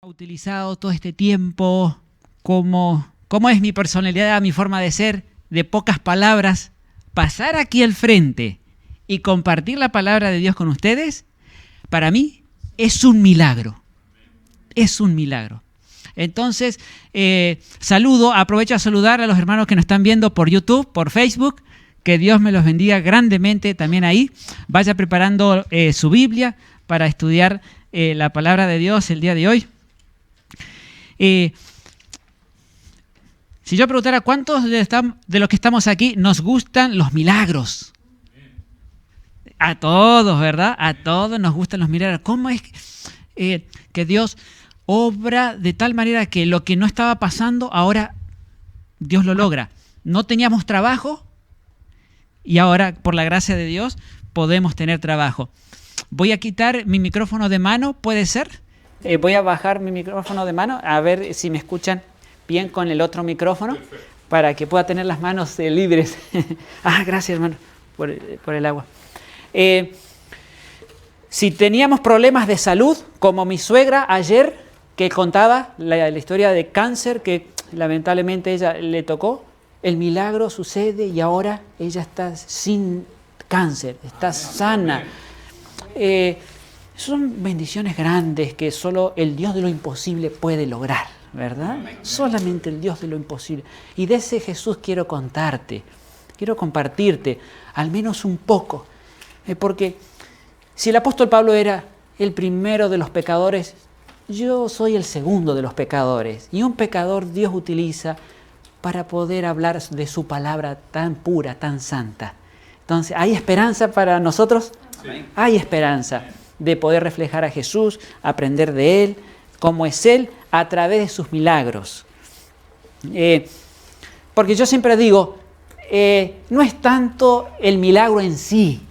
Utilizado todo este tiempo, cómo es mi personalidad, mi forma de ser, de pocas palabras, pasar aquí al frente y compartir la palabra de Dios con ustedes, para mí es un milagro. Es un milagro. Entonces, aprovecho a saludar a los hermanos que nos están viendo por YouTube, por Facebook. Que Dios me los bendiga grandemente también ahí. Vaya preparando su Biblia para estudiar la palabra de Dios el día de hoy. Si yo preguntara cuántos de los que estamos aquí nos gustan los milagros. A todos, ¿verdad? A todos nos gustan los milagros. ¿Cómo es que Dios obra de tal manera que lo que no estaba pasando, ahora Dios lo logra? No teníamos trabajo y ahora, por la gracia de Dios, podemos tener trabajo. Voy a quitar mi micrófono de mano, ¿puede ser? Voy a bajar mi micrófono de mano, a ver si me escuchan bien con el otro micrófono, para que pueda tener las manos libres. Gracias, hermano, por el agua. Si teníamos problemas de salud, como mi suegra ayer, que contaba la historia de cáncer, que lamentablemente ella le tocó, el milagro sucede y ahora ella está sin cáncer, está sana. Son bendiciones grandes que solo el Dios de lo imposible puede lograr, ¿verdad? Solamente el Dios de lo imposible. Y de ese Jesús quiero contarte, quiero compartirte al menos un poco. Porque si el apóstol Pablo era el primero de los pecadores, yo soy el segundo de los pecadores. Y un pecador Dios utiliza para poder hablar de su palabra tan pura, tan santa. Entonces, ¿hay esperanza para nosotros? Sí. Hay esperanza de poder reflejar a Jesús, aprender de Él, cómo es Él, a través de sus milagros. Porque yo siempre digo, no es tanto el milagro en sí,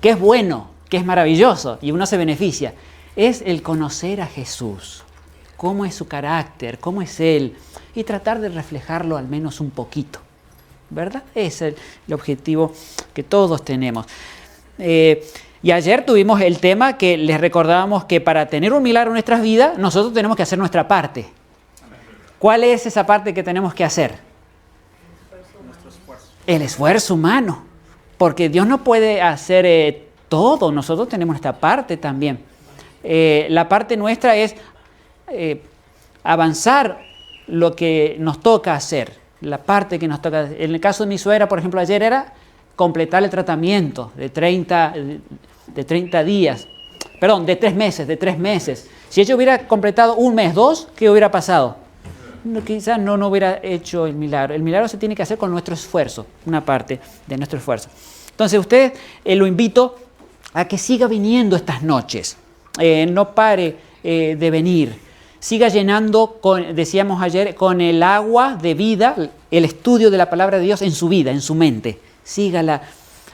que es bueno, que es maravilloso y uno se beneficia. Es el conocer a Jesús, cómo es su carácter, cómo es Él, y tratar de reflejarlo al menos un poquito, ¿verdad? Es el objetivo que todos tenemos. Y ayer tuvimos el tema que les recordábamos que para tener un milagro en nuestras vidas, nosotros tenemos que hacer nuestra parte. ¿Cuál es esa parte que tenemos que hacer? El esfuerzo humano. Porque Dios no puede hacer todo, nosotros tenemos nuestra parte también. La parte nuestra es avanzar lo que nos toca hacer, la parte que nos toca hacer. En el caso de mi suegra, por ejemplo, ayer era completar el tratamiento de 3 meses. Si ella hubiera completado un mes, 2, ¿qué hubiera pasado? Quizás no hubiera hecho el milagro. El milagro se tiene que hacer con nuestro esfuerzo, una parte de nuestro esfuerzo. Entonces, usted lo invito a que siga viniendo estas noches. No pare de venir. Siga llenando, decíamos ayer, con el agua de vida, el estudio de la palabra de Dios en su vida, en su mente. Sígala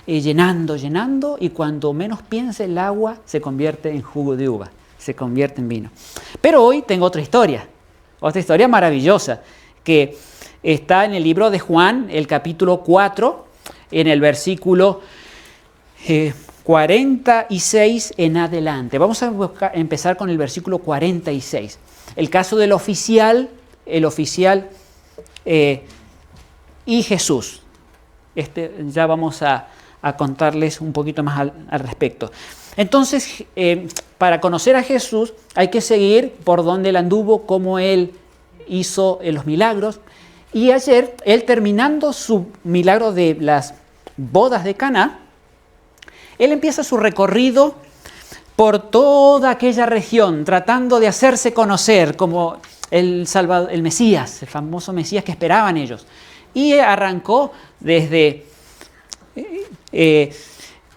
llenando, y cuando menos piense el agua se convierte en jugo de uva, se convierte en vino. Pero hoy tengo otra historia maravillosa, que está en el libro de Juan, el capítulo 4, en el versículo 46 en adelante. Vamos a empezar con el versículo 46. El caso del oficial y Jesús. Ya vamos a contarles un poquito más al respecto. Entonces, para conocer a Jesús hay que seguir por donde Él anduvo, cómo Él hizo los milagros. Y ayer, Él terminando su milagro de las bodas de Caná, Él empieza su recorrido por toda aquella región, tratando de hacerse conocer como el Mesías, el famoso Mesías que esperaban ellos. Y arrancó desde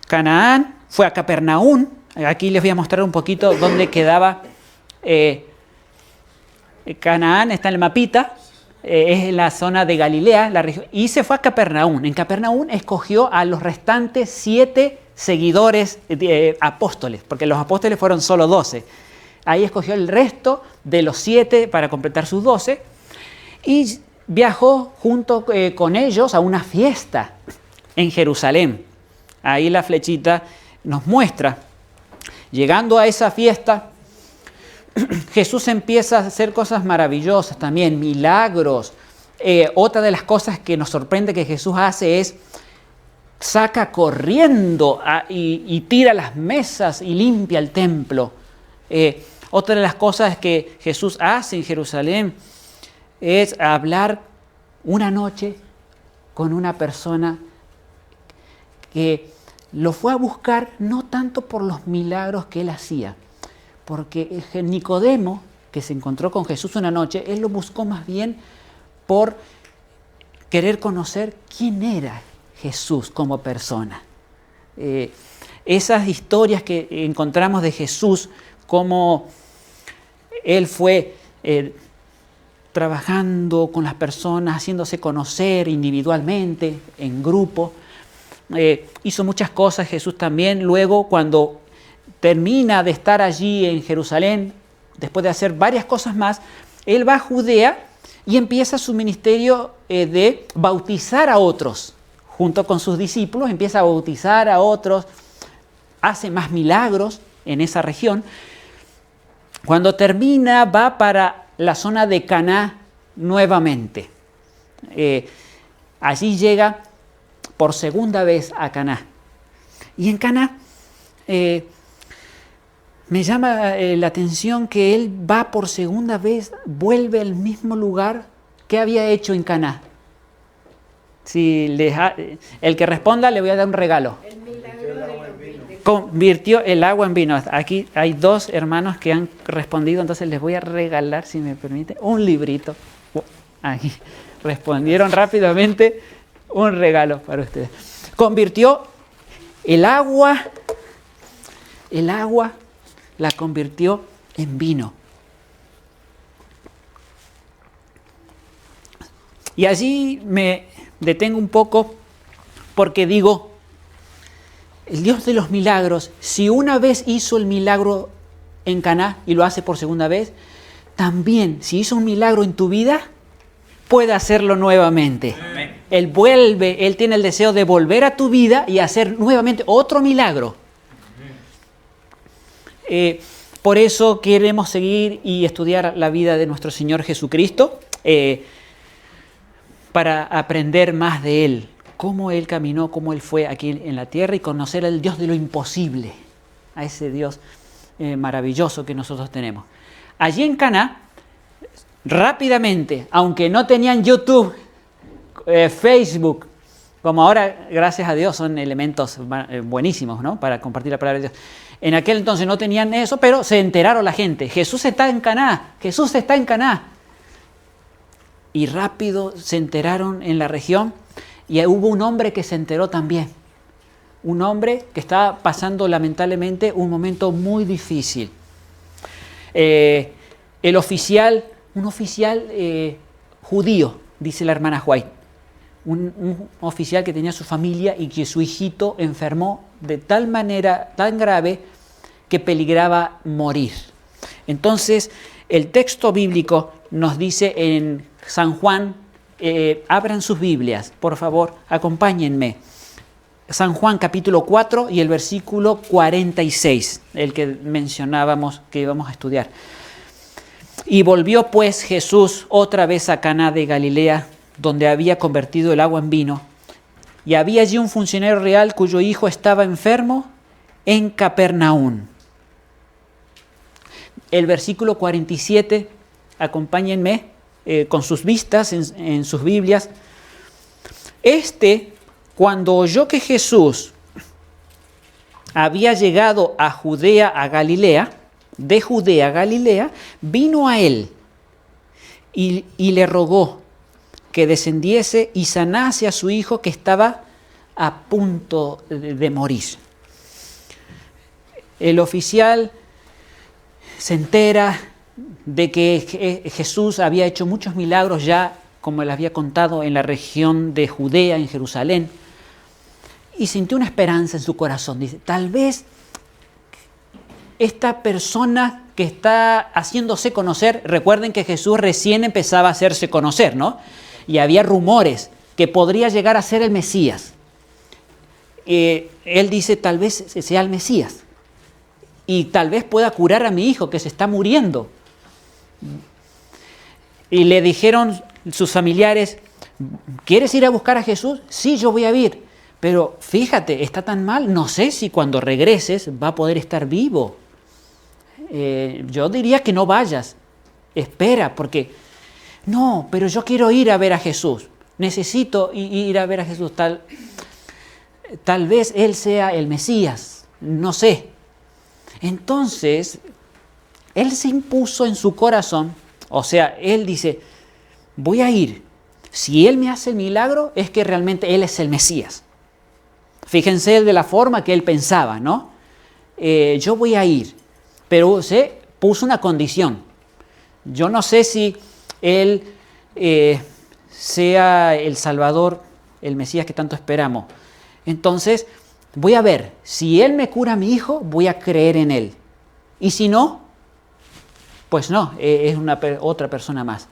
Canaán, fue a Capernaum. Aquí les voy a mostrar un poquito dónde quedaba Canaán, está en el mapita, es en la zona de Galilea, la región, y se fue a Capernaum. En Capernaum escogió a los restantes 7 seguidores apóstoles, porque los apóstoles fueron solo 12. Ahí escogió el resto de los 7 para completar sus 12 y viajó junto con ellos a una fiesta en Jerusalén. Ahí la flechita nos muestra. Llegando a esa fiesta, Jesús empieza a hacer cosas maravillosas también, milagros. Otra de las cosas que nos sorprende que Jesús hace es saca corriendo y tira las mesas y limpia el templo. Otra de las cosas que Jesús hace en Jerusalén es hablar una noche con una persona que lo fue a buscar no tanto por los milagros que él hacía, porque Nicodemo, que se encontró con Jesús una noche, él lo buscó más bien por querer conocer quién era Jesús como persona. Esas historias que encontramos de Jesús, cómo él fue trabajando con las personas, haciéndose conocer individualmente, en grupo. Hizo muchas cosas Jesús también. Luego, cuando termina de estar allí en Jerusalén, después de hacer varias cosas más, él va a Judea y empieza su ministerio de bautizar a otros. Junto con sus discípulos empieza a bautizar a otros, hace más milagros en esa región. Cuando termina, va para la zona de Caná nuevamente. Allí llega por segunda vez a Caná. Y en Caná me llama la atención que él va por segunda vez, vuelve al mismo lugar que había hecho en Caná. Si el que responda le voy a dar un regalo. El milagro del vino. Convirtió el agua en vino. Aquí hay 2 hermanos que han respondido, entonces les voy a regalar, si me permite, un librito. Aquí respondieron rápidamente, un regalo para ustedes. Convirtió el agua la convirtió en vino. Y allí me detengo un poco porque digo, el Dios de los milagros, si una vez hizo el milagro en Caná y lo hace por segunda vez, también si hizo un milagro en tu vida, puede hacerlo nuevamente. Amén. Él tiene el deseo de volver a tu vida y hacer nuevamente otro milagro. Por eso queremos seguir y estudiar la vida de nuestro Señor Jesucristo, para aprender más de Él, cómo Él caminó, cómo Él fue aquí en la tierra y conocer al Dios de lo imposible, a ese Dios maravilloso que nosotros tenemos. Allí en Caná, rápidamente, aunque no tenían YouTube, Facebook, como ahora, gracias a Dios, son elementos buenísimos, ¿no?, para compartir la palabra de Dios. En aquel entonces no tenían eso, pero se enteraron la gente. Jesús está en Caná, Jesús está en Caná. Y rápido se enteraron en la región y hubo un hombre que se enteró también. Un hombre que estaba pasando lamentablemente un momento muy difícil. Un oficial judío, dice la hermana White. Un oficial que tenía su familia y que su hijito enfermó de tal manera, tan grave, que peligraba morir. Entonces, el texto bíblico nos dice en San Juan, abran sus Biblias, por favor, acompáñenme. San Juan capítulo 4 y el versículo 46, el que mencionábamos que íbamos a estudiar. Y volvió pues Jesús otra vez a Caná de Galilea, donde había convertido el agua en vino. Y había allí un funcionario real cuyo hijo estaba enfermo en Capernaum. El versículo 47, acompáñenme con sus vistas en sus Biblias. Cuando oyó que Jesús había llegado a Judea, a Galilea, de Judea a Galilea, vino a él y le rogó que descendiese y sanase a su hijo que estaba a punto de morir. El oficial se entera de que Jesús había hecho muchos milagros ya, como les había contado, en la región de Judea, en Jerusalén, y sintió una esperanza en su corazón. Dice, tal vez esta persona que está haciéndose conocer, recuerden que Jesús recién empezaba a hacerse conocer, ¿no? Y había rumores que podría llegar a ser el Mesías. Él dice, tal vez sea el Mesías. y tal vez pueda curar a mi hijo que se está muriendo. Y le dijeron sus familiares, ¿quieres ir a buscar a Jesús? Sí, yo voy a ir. Pero fíjate, está tan mal, no sé si cuando regreses va a poder estar vivo. Yo diría que no vayas, espera, porque no, pero yo quiero ir a ver a Jesús, necesito ir a ver a Jesús, tal vez Él sea el Mesías, no sé. Entonces, Él se impuso en su corazón, o sea, Él dice, voy a ir, si Él me hace el milagro es que realmente Él es el Mesías. Fíjense de la forma que Él pensaba, ¿no? Yo voy a ir, pero se puso una condición. Yo no sé si Él sea el Salvador, el Mesías que tanto esperamos. Entonces, voy a ver, si Él me cura a mi hijo, voy a creer en Él. Y si no, pues no, es otra persona más.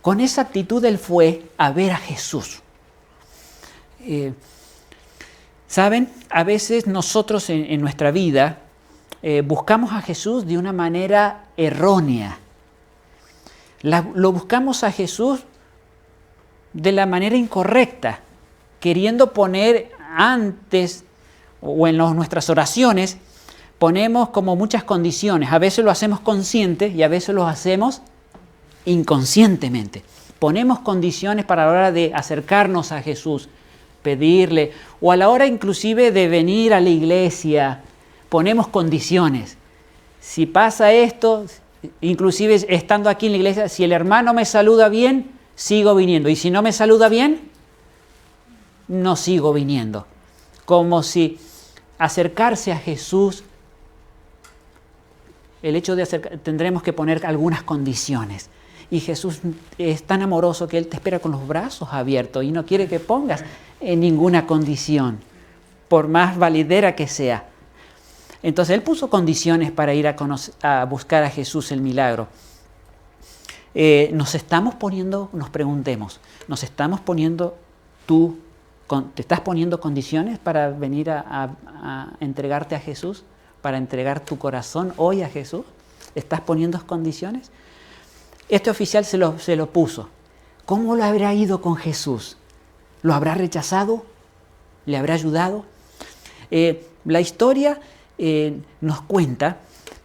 Con esa actitud Él fue a ver a Jesús. ¿Saben? A veces nosotros en nuestra vida buscamos a Jesús de una manera errónea. Lo buscamos a Jesús de la manera incorrecta, queriendo poner antes o en nuestras oraciones, ponemos como muchas condiciones. A veces lo hacemos consciente y a veces lo hacemos inconscientemente. Ponemos condiciones para la hora de acercarnos a Jesús, pedirle, o a la hora inclusive de venir a la iglesia, ponemos condiciones. Si pasa esto, inclusive estando aquí en la iglesia, si el hermano me saluda bien, sigo viniendo. Y si no me saluda bien, no sigo viniendo. Como si acercarse a Jesús, el hecho de tendremos que poner algunas condiciones. Y Jesús es tan amoroso que Él te espera con los brazos abiertos y no quiere que pongas en ninguna condición, por más validera que sea. Entonces Él puso condiciones para ir a buscar a Jesús el milagro. Nos preguntemos, ¿te estás poniendo condiciones para venir a entregarte a Jesús? ¿Para entregar tu corazón hoy a Jesús? ¿Estás poniendo condiciones? Este oficial se lo puso. ¿Cómo lo habrá ido con Jesús? ¿Lo habrá rechazado? ¿Le habrá ayudado? La historia nos cuenta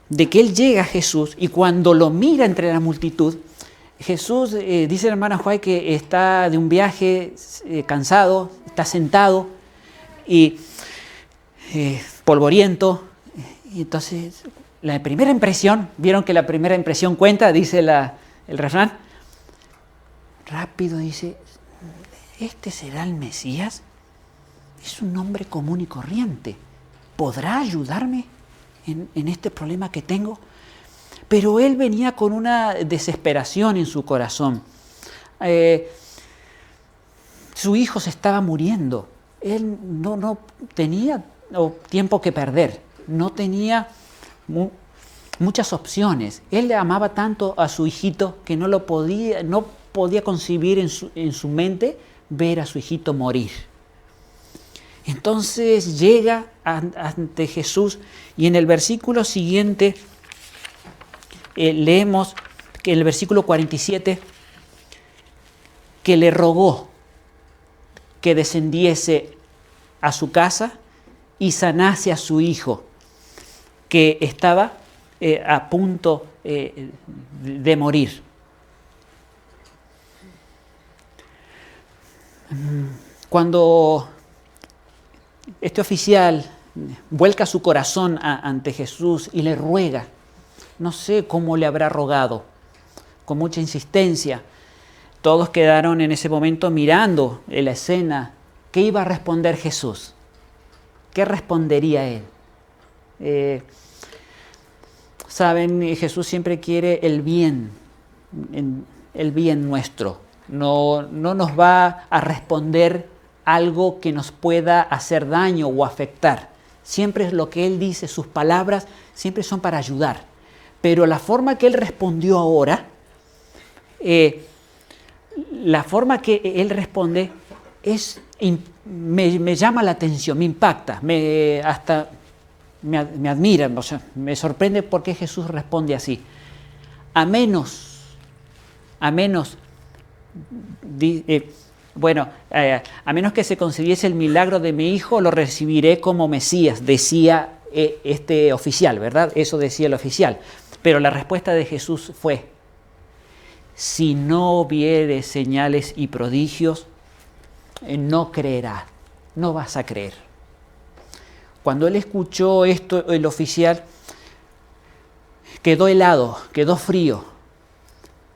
de que él llega a Jesús y cuando lo mira entre la multitud, Jesús, dice la hermana Juay, que está de un viaje cansado, está sentado y polvoriento. Y entonces, la primera impresión, vieron que la primera impresión cuenta, dice el refrán. Rápido dice, ¿este será el Mesías? Es un hombre común y corriente. ¿Podrá ayudarme en este problema que tengo? Pero él venía con una desesperación en su corazón. Su hijo se estaba muriendo. Él no tenía tiempo que perder. No tenía muchas opciones. Él le amaba tanto a su hijito que no podía concebir en su mente ver a su hijito morir. Entonces llega ante Jesús y en el versículo siguiente leemos que en el versículo 47 que le rogó que descendiese a su casa y sanase a su hijo que estaba a punto de morir. Cuando este oficial vuelca su corazón ante Jesús y le ruega, no sé cómo le habrá rogado, con mucha insistencia. Todos quedaron en ese momento mirando la escena. ¿Qué iba a responder Jesús? ¿Qué respondería él? Saben, Jesús siempre quiere el bien nuestro. No nos va a responder algo que nos pueda hacer daño o afectar. Siempre es lo que Él dice, sus palabras siempre son para ayudar. Pero la forma que Él respondió ahora, la forma que Él responde me llama la atención, me impacta, hasta me admira, o sea, me sorprende por qué Jesús responde así. A menos, a menos que se concediese el milagro de mi hijo, lo recibiré como Mesías, decía este oficial, ¿verdad? Eso decía el oficial. Pero la respuesta de Jesús fue: si no viere señales y prodigios, no creerá, no vas a creer. Cuando él escuchó esto, el oficial quedó helado, quedó frío.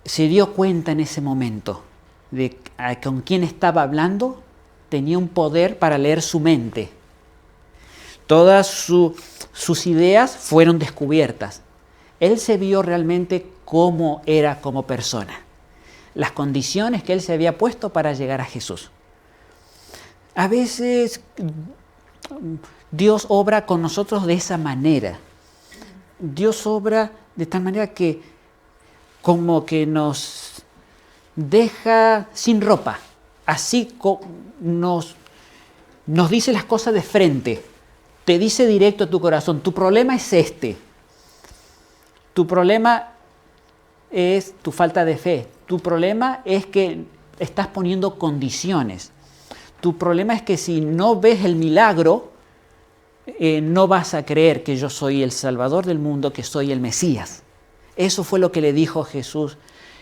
Se dio cuenta en ese momento de con quién estaba hablando. Tenía un poder para leer su mente. Todas sus ideas fueron descubiertas. Él se vio realmente cómo era como persona, las condiciones que él se había puesto para llegar a Jesús. A veces Dios obra con nosotros de esa manera. Dios obra de tal manera que como que nos deja sin ropa. Así nos dice las cosas de frente. Te dice directo a tu corazón: tu problema es este. Tu problema es tu falta de fe. Tu problema es que estás poniendo condiciones. Tu problema es que si no ves el milagro, no vas a creer que yo soy el Salvador del mundo, que soy el Mesías. Eso fue lo que le dijo Jesús.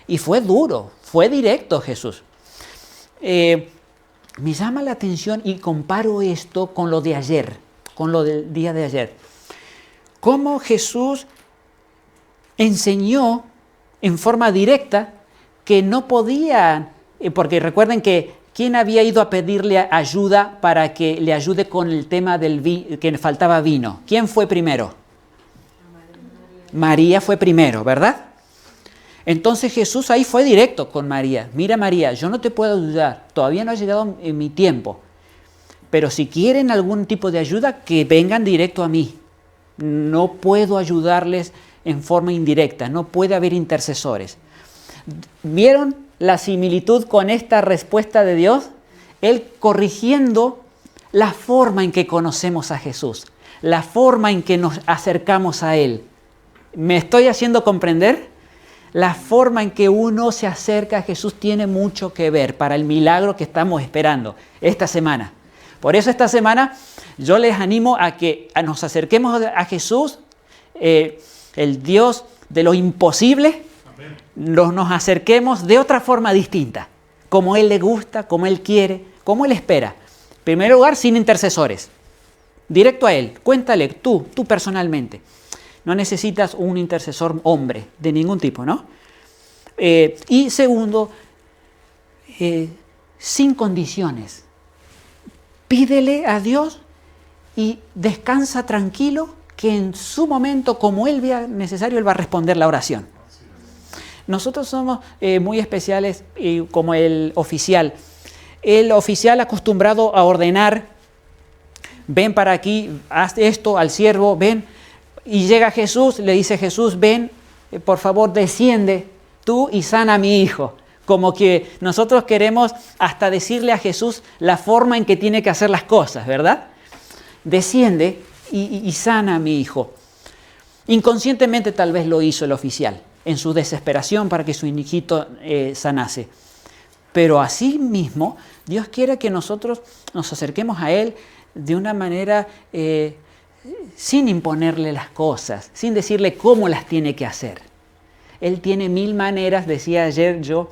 Y fue duro, fue directo Jesús. Me llama la atención y comparo esto con lo de ayer, con lo del día de ayer. Cómo Jesús enseñó en forma directa que no podían, porque recuerden que ¿quién había ido a pedirle ayuda para que le ayude con el tema que faltaba vino? ¿Quién fue primero? María fue primero, ¿verdad? Entonces Jesús ahí fue directo con María. Mira, María, yo no te puedo ayudar, todavía no ha llegado mi tiempo, pero si quieren algún tipo de ayuda, que vengan directo a mí. No puedo ayudarles en forma indirecta, no puede haber intercesores. ¿Vieron la similitud con esta respuesta de Dios? Él corrigiendo la forma en que conocemos a Jesús, la forma en que nos acercamos a Él. ¿Me estoy haciendo comprender? La forma en que uno se acerca a Jesús tiene mucho que ver para el milagro que estamos esperando esta semana. Por eso esta semana yo les animo a que nos acerquemos a Jesús, el Dios de lo imposible. Nos acerquemos de otra forma distinta, como Él le gusta, como Él quiere, como Él espera. En primer lugar, sin intercesores. Directo a Él, cuéntale tú personalmente. No necesitas un intercesor hombre de ningún tipo, ¿no? Y segundo, sin condiciones. Pídele a Dios y descansa tranquilo que en su momento, como Él vea necesario, Él va a responder la oración. Nosotros somos muy especiales como el oficial. El oficial acostumbrado a ordenar: ven para aquí, haz esto al siervo, ven. Y llega Jesús, le dice Jesús: ven, por favor, desciende tú y sana a mi hijo. Como que nosotros queremos hasta decirle a Jesús la forma en que tiene que hacer las cosas, ¿verdad? Desciende y sana a mi hijo. Inconscientemente tal vez lo hizo el oficial, en su desesperación para que su hijito sanase. Pero así mismo, Dios quiere que nosotros nos acerquemos a Él de una manera sin imponerle las cosas, sin decirle cómo las tiene que hacer. Él tiene 1000 maneras, decía ayer yo,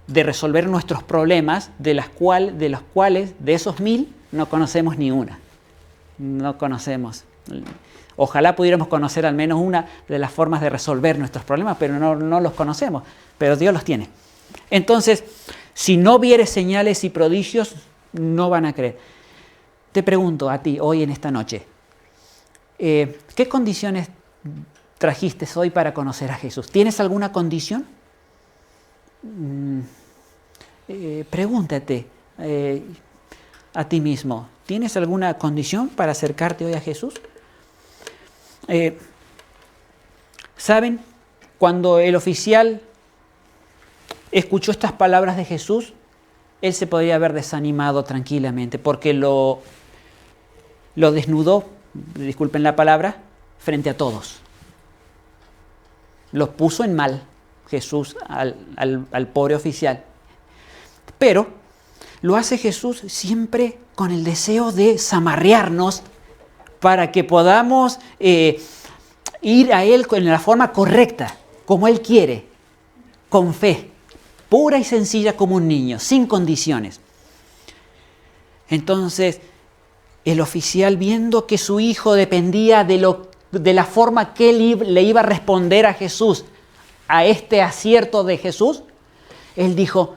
de resolver nuestros problemas, de los cuales de esos 1000 no conocemos ni una. No conocemos. Ojalá pudiéramos conocer al menos una de las formas de resolver nuestros problemas, pero no los conocemos, pero Dios los tiene. Entonces, si no vieres señales y prodigios, no van a creer. Te pregunto a ti hoy en esta noche, ¿qué condiciones trajiste hoy para conocer a Jesús? ¿Tienes alguna condición? Pregúntate a ti mismo, ¿tienes alguna condición para acercarte hoy a Jesús? ¿Saben? Cuando el oficial escuchó estas palabras de Jesús, él se podría haber desanimado tranquilamente porque lo desnudó disculpen la palabra, frente a todos. Los puso en mal Jesús al pobre oficial. Pero lo hace Jesús siempre con el deseo de zamarrearnos para que podamos ir a Él en la forma correcta, como Él quiere, con fe, pura y sencilla como un niño, sin condiciones. Entonces, el oficial, viendo que su hijo dependía de la forma que él le iba a responder a Jesús, a este acierto de Jesús, él dijo,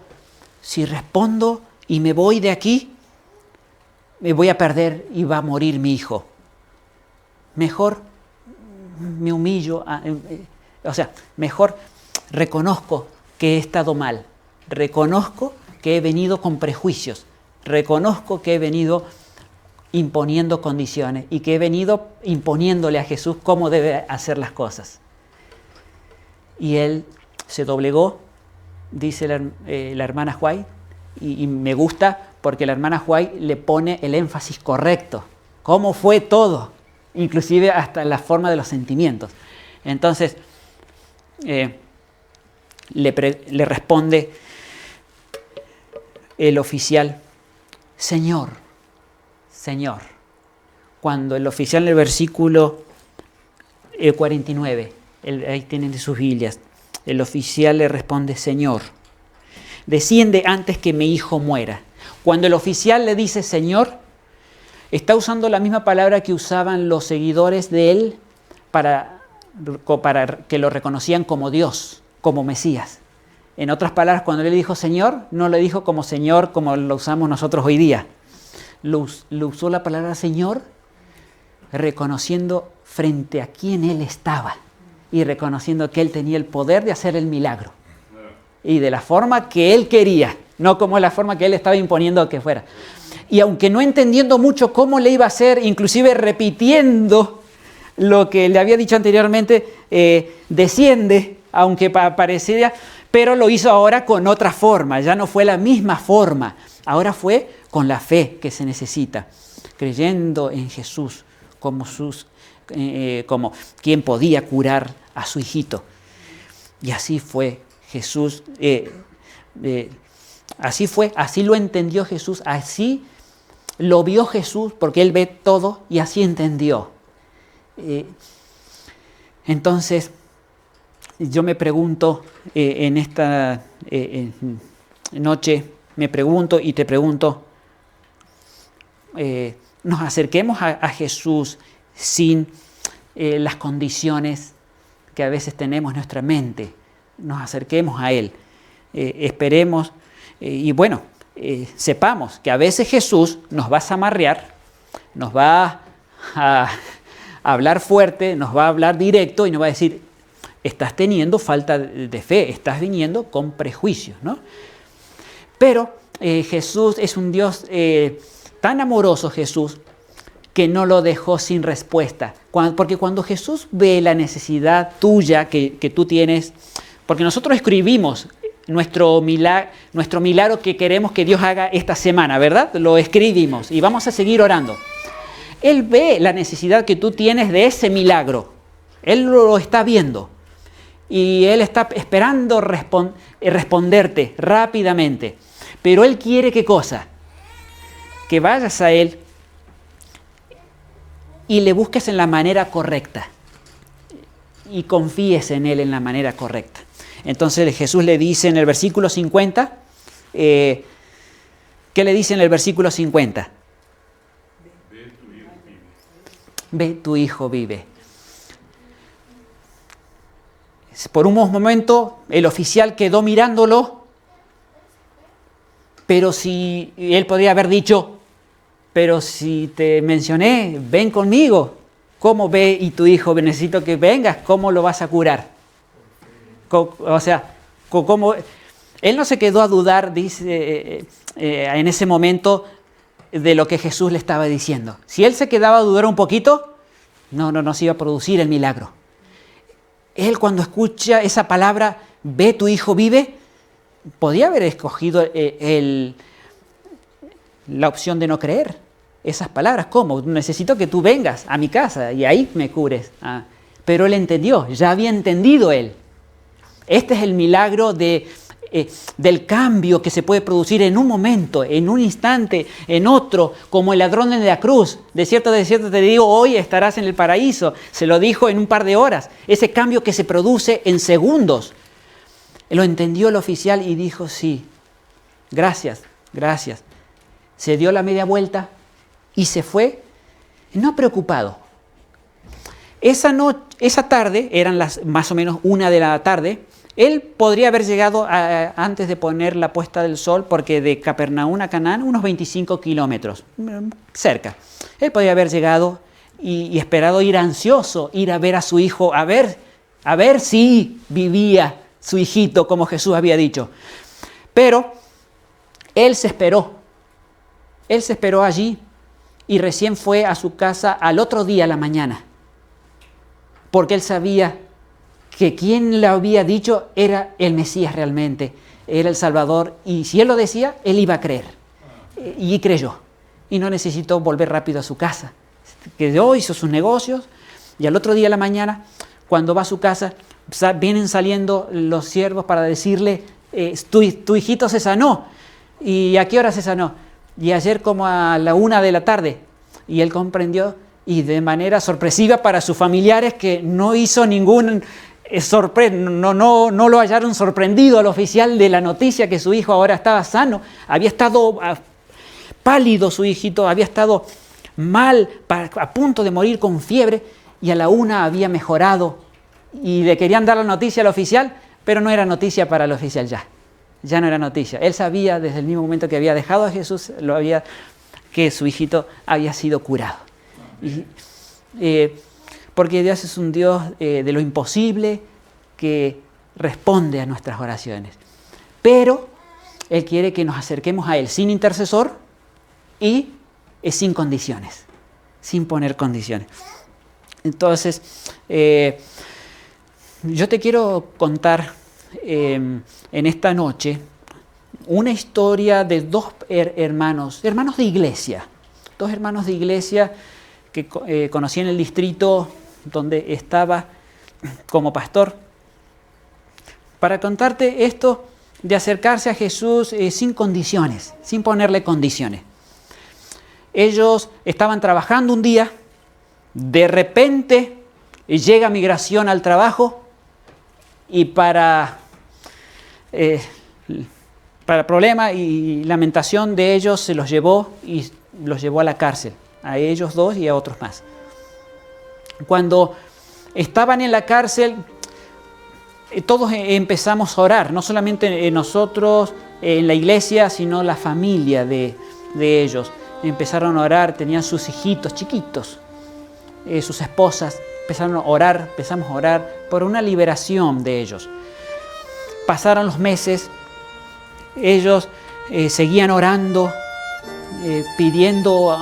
si respondo y me voy de aquí, me voy a perder y va a morir mi hijo. Mejor me humillo, mejor reconozco que he estado mal, reconozco que he venido con prejuicios, reconozco que he venido imponiendo condiciones y que he venido imponiéndole a Jesús cómo debe hacer las cosas. Y él se doblegó, dice la hermana White, y me gusta porque la hermana White le pone el énfasis correcto, cómo fue todo, inclusive hasta la forma de los sentimientos. Entonces, le responde el oficial, Señor, cuando el oficial en el versículo 49, ahí tienen sus Biblias, el oficial le responde, Señor, desciende antes que mi hijo muera. Cuando el oficial le dice Señor, está usando la misma palabra que usaban los seguidores de él para que lo reconocían como Dios, como Mesías. En otras palabras, cuando él le dijo Señor, no le dijo como Señor como lo usamos nosotros hoy día. Lo usó la palabra Señor reconociendo frente a quién él estaba y reconociendo que él tenía el poder de hacer el milagro y de la forma que él quería, no como la forma que él estaba imponiendo que fuera. Y aunque no entendiendo mucho cómo le iba a hacer, inclusive repitiendo lo que le había dicho anteriormente, desciende, aunque pareciera, pero lo hizo ahora con otra forma, ya no fue la misma forma, ahora fue con la fe que se necesita, creyendo en Jesús como quien podía curar a su hijito. Y así fue Jesús, así lo entendió Jesús, así lo vio Jesús, porque Él ve todo y así entendió. Entonces, yo me pregunto en esta noche, me pregunto y te pregunto, nos acerquemos a Jesús sin las condiciones que a veces tenemos en nuestra mente, nos acerquemos a Él, esperemos y bueno, sepamos que a veces Jesús nos va a zamarrear, nos va a hablar fuerte, nos va a hablar directo y nos va a decir, estás teniendo falta de fe, estás viniendo con prejuicios, ¿no? Pero Jesús es un Dios tan amoroso, Jesús, que no lo dejó sin respuesta. Porque cuando Jesús ve la necesidad tuya que tú tienes, porque nosotros escribimos nuestro milagro que queremos que Dios haga esta semana, ¿verdad? Lo escribimos y vamos a seguir orando. Él ve la necesidad que tú tienes de ese milagro. Él lo está viendo. Y Él está esperando responderte rápidamente. Pero Él quiere, ¿qué cosa? Que vayas a Él y le busques en la manera correcta. Y confíes en Él en la manera correcta. Entonces Jesús le dice en el versículo 50, ¿qué le dice en el versículo 50? Ve, tu hijo vive. Por un momento el oficial quedó mirándolo, pero si él podría haber dicho, pero si te mencioné, ven conmigo. ¿Cómo ve y tu hijo? Necesito que vengas, ¿cómo lo vas a curar? O sea, ¿cómo? Él no se quedó a dudar, dice, en ese momento de lo que Jesús le estaba diciendo. Si él se quedaba a dudar un poquito, no se iba a producir el milagro. Él cuando escucha esa palabra, ve tu hijo vive, podía haber escogido la opción de no creer. esas palabras. ¿Cómo? Necesito que tú vengas a mi casa y ahí me cures. Pero él entendió, ya había entendido él. Este es el milagro del cambio que se puede producir en un momento, en un instante, en otro, como el ladrón en la cruz. De cierto te digo, hoy estarás en el paraíso. Se lo dijo en un par de horas. Ese cambio que se produce en segundos. Lo entendió el oficial y dijo, sí, gracias. Se dio la media vuelta y se fue, no preocupado. Esa tarde, eran más o menos 1 de la tarde, él podría haber llegado antes de poner la puesta del sol, porque de Capernaum a Canaán, unos 25 kilómetros, cerca. Él podría haber llegado y esperado ir ansioso, ir a ver a su hijo, a ver si vivía su hijito, como Jesús había dicho. Pero él se esperó allí y recién fue a su casa al otro día a la mañana, porque él sabía que quien le había dicho era el Mesías realmente, era el Salvador, y si él lo decía, él iba a creer. Y creyó, y no necesitó volver rápido a su casa. Quedó, hizo sus negocios, y al otro día a la mañana, cuando va a su casa, vienen saliendo los siervos para decirle, tu hijito se sanó. ¿Y a qué hora se sanó? Y ayer como a la 1 de la tarde. Y él comprendió, y de manera sorpresiva para sus familiares, que no hizo ningún no lo hallaron sorprendido al oficial de la noticia que su hijo ahora estaba sano. Había estado pálido su hijito, había estado mal, a punto de morir con fiebre, y a la 1 había mejorado. Y le querían dar la noticia al oficial, pero no era noticia para el oficial ya no era noticia. Él sabía desde el mismo momento que había dejado a Jesús, que su hijito había sido curado. Porque Dios es un Dios de lo imposible, que responde a nuestras oraciones. Pero Él quiere que nos acerquemos a Él sin intercesor y sin condiciones, sin poner condiciones. Entonces, yo te quiero contar en esta noche una historia de dos hermanos de iglesia. Dos hermanos de iglesia que conocí en el distrito donde estaba como pastor. Para contarte esto de acercarse a Jesús sin condiciones, sin ponerle condiciones. Ellos estaban trabajando un día, de repente llega migración al trabajo y para problema y lamentación de ellos se los llevó a la cárcel, a ellos dos y a otros más. Cuando estaban en la cárcel, todos empezamos a orar, no solamente nosotros en la iglesia, sino la familia de ellos. Empezaron a orar, tenían sus hijitos chiquitos, sus esposas, empezamos a orar por una liberación de ellos. Pasaron los meses, ellos seguían orando, pidiendo,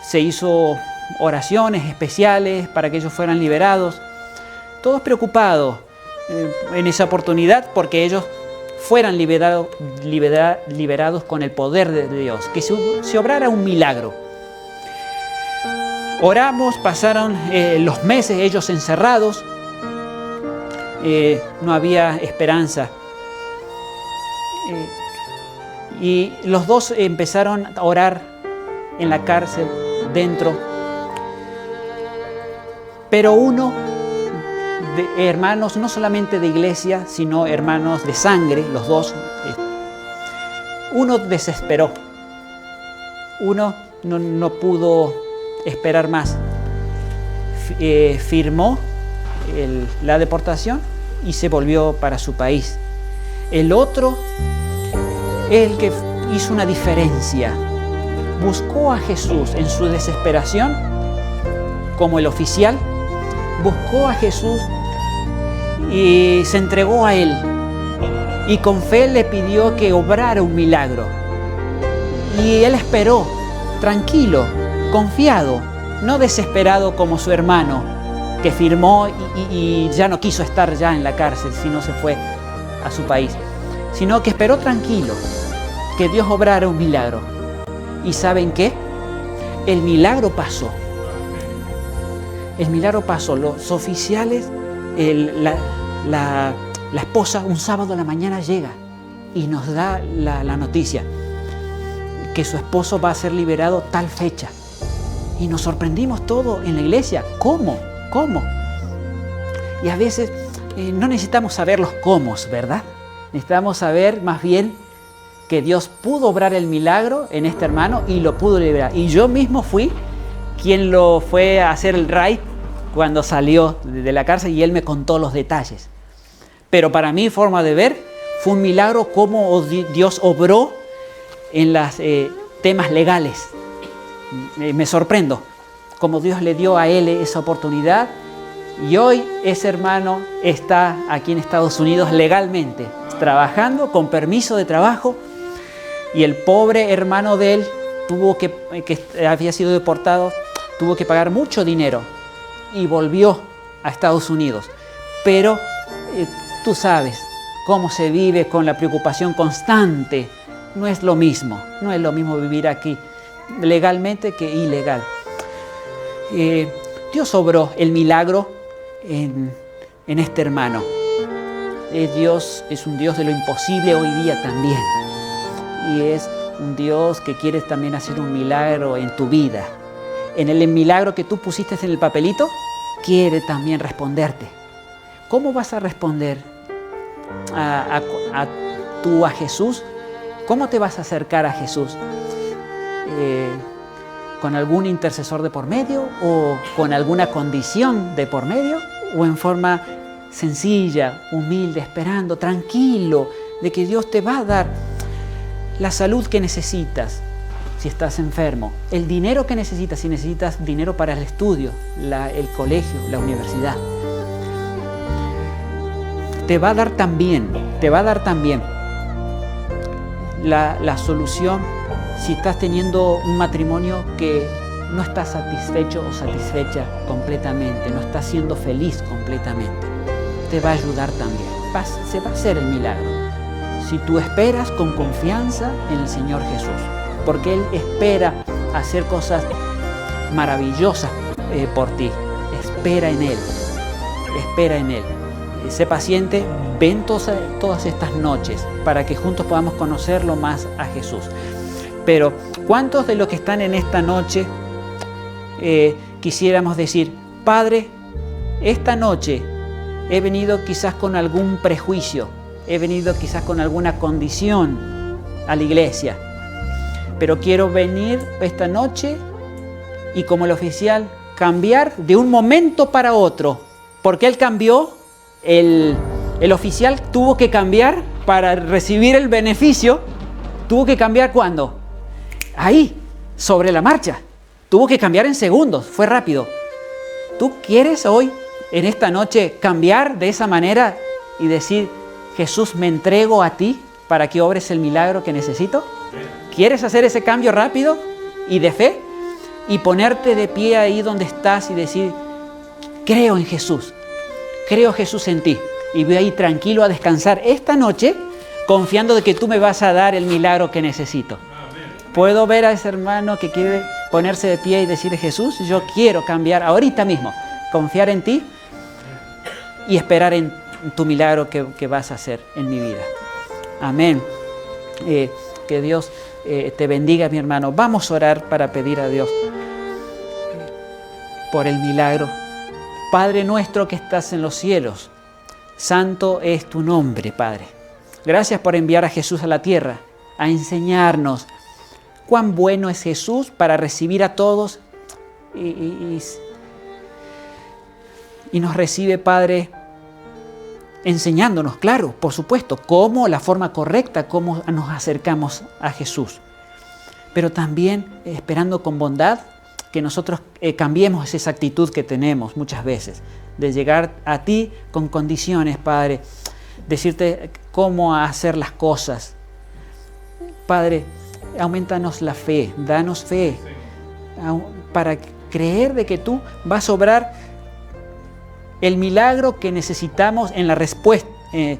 se hizo oraciones especiales para que ellos fueran liberados, todos preocupados en esa oportunidad porque ellos fueran liberados con el poder de Dios, que se obrara un milagro. Oramos, pasaron los meses, ellos encerrados, no había esperanza. Y los dos empezaron a orar en la cárcel, dentro. Pero uno de hermanos, no solamente de iglesia, sino hermanos de sangre, los dos, uno desesperó. Uno no pudo esperar más. Firmó la deportación y se volvió para su país. El otro, el que hizo una diferencia, buscó a Jesús en su desesperación, como el oficial, buscó a Jesús y se entregó a Él. Y con fe le pidió que obrara un milagro. Y Él esperó, tranquilo, confiado, no desesperado como su hermano, que firmó y ya no quiso estar ya en la cárcel, sino se fue a su país, sino que esperó tranquilo que Dios obrara un milagro. ¿Y saben qué? el milagro pasó. El milagro pasó. Los oficiales, la esposa, un sábado a la mañana llega y nos da la noticia que su esposo va a ser liberado tal fecha. Y nos sorprendimos todos en la iglesia. ¿Cómo? Y a veces no necesitamos saber los cómo, ¿verdad? Necesitamos saber más bien que Dios pudo obrar el milagro en este hermano y lo pudo liberar. Y yo mismo fui quien lo fue a hacer el raid cuando salió de la cárcel y él me contó los detalles. Pero para mi forma de ver, fue un milagro cómo Dios obró en los temas legales. Me sorprendo cómo Dios le dio a él esa oportunidad y hoy ese hermano está aquí en Estados Unidos legalmente, trabajando con permiso de trabajo, y el pobre hermano de él que había sido deportado, tuvo que pagar mucho dinero y volvió a Estados Unidos. Pero tú sabes cómo se vive con la preocupación constante. No es lo mismo vivir aquí legalmente que ilegal. Dios obró el milagro en este hermano. Dios es un Dios de lo imposible hoy día también. Y es un Dios que quiere también hacer un milagro en tu vida. En el milagro que tú pusiste en el papelito, quiere también responderte. ¿Cómo vas a responder a Jesús? ¿Cómo te vas a acercar a Jesús? ¿Con algún intercesor de por medio o con alguna condición de por medio? ¿O en forma sencilla, humilde, esperando, tranquilo, de que Dios te va a dar la salud que necesitas si estás enfermo, el dinero que necesitas si necesitas dinero para el estudio, el colegio, la universidad? Te va a dar también la solución si estás teniendo un matrimonio que no está satisfecho o satisfecha completamente, no está siendo feliz completamente. Te va a ayudar también. Se va a hacer el milagro si tú esperas con confianza en el Señor Jesús, porque Él espera hacer cosas maravillosas por ti. Espera en Él. Sé paciente, ven todas estas noches para que juntos podamos conocerlo más a Jesús. Pero ¿cuántos de los que están en esta noche quisiéramos decir: Padre, esta noche he venido quizás con algún prejuicio, he venido quizás con alguna condición a la iglesia, pero quiero venir esta noche y como el oficial cambiar de un momento para otro? Porque él cambió, el oficial tuvo que cambiar para recibir el beneficio. ¿Tuvo que cambiar cuándo? Ahí, sobre la marcha. Tuvo que cambiar en segundos, fue rápido. ¿Tú quieres hoy, en esta noche, cambiar de esa manera y decir: Jesús, me entrego a ti para que obres el milagro que necesito? ¿Quieres hacer ese cambio rápido y de fe? Y ponerte de pie ahí donde estás y decir: creo en Jesús, creo Jesús en ti. Y voy a ir tranquilo a descansar esta noche, confiando de que tú me vas a dar el milagro que necesito. Puedo ver a ese hermano que quiere ponerse de pie y decir: Jesús, yo quiero cambiar ahorita mismo, confiar en ti y esperar en tu milagro que vas a hacer en mi vida. Amén. Que Dios te bendiga, mi hermano. Vamos a orar para pedir a Dios por el milagro. Padre nuestro que estás en los cielos, santo es tu nombre, Padre. Gracias por enviar a Jesús a la tierra, a enseñarnos cuán bueno es Jesús para recibir a todos y nos recibe, Padre, enseñándonos, claro, por supuesto, cómo la forma correcta, cómo nos acercamos a Jesús. Pero también esperando con bondad que nosotros cambiemos esa actitud que tenemos muchas veces, de llegar a ti con condiciones, Padre, decirte cómo hacer las cosas. Padre, aumentanos la fe, danos fe para creer de que tú vas a obrar el milagro que necesitamos en la respuesta, en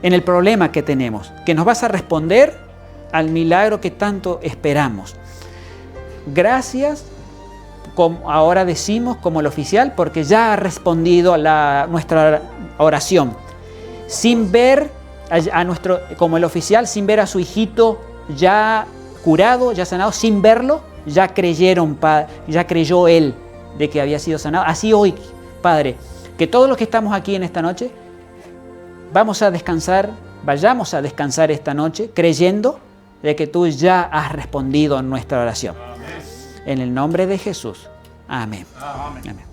el problema que tenemos, que nos vas a responder al milagro que tanto esperamos. Gracias como ahora decimos como el oficial, porque ya ha respondido a nuestra oración. Sin ver como el oficial, sin ver a su hijito ya curado, ya sanado, sin verlo, ya creyó él de que había sido sanado. Así hoy, Padre, que todos los que estamos aquí en esta noche, vayamos a descansar esta noche creyendo de que tú ya has respondido a nuestra oración. Amén. En el nombre de Jesús. Amén. Amén. Amén.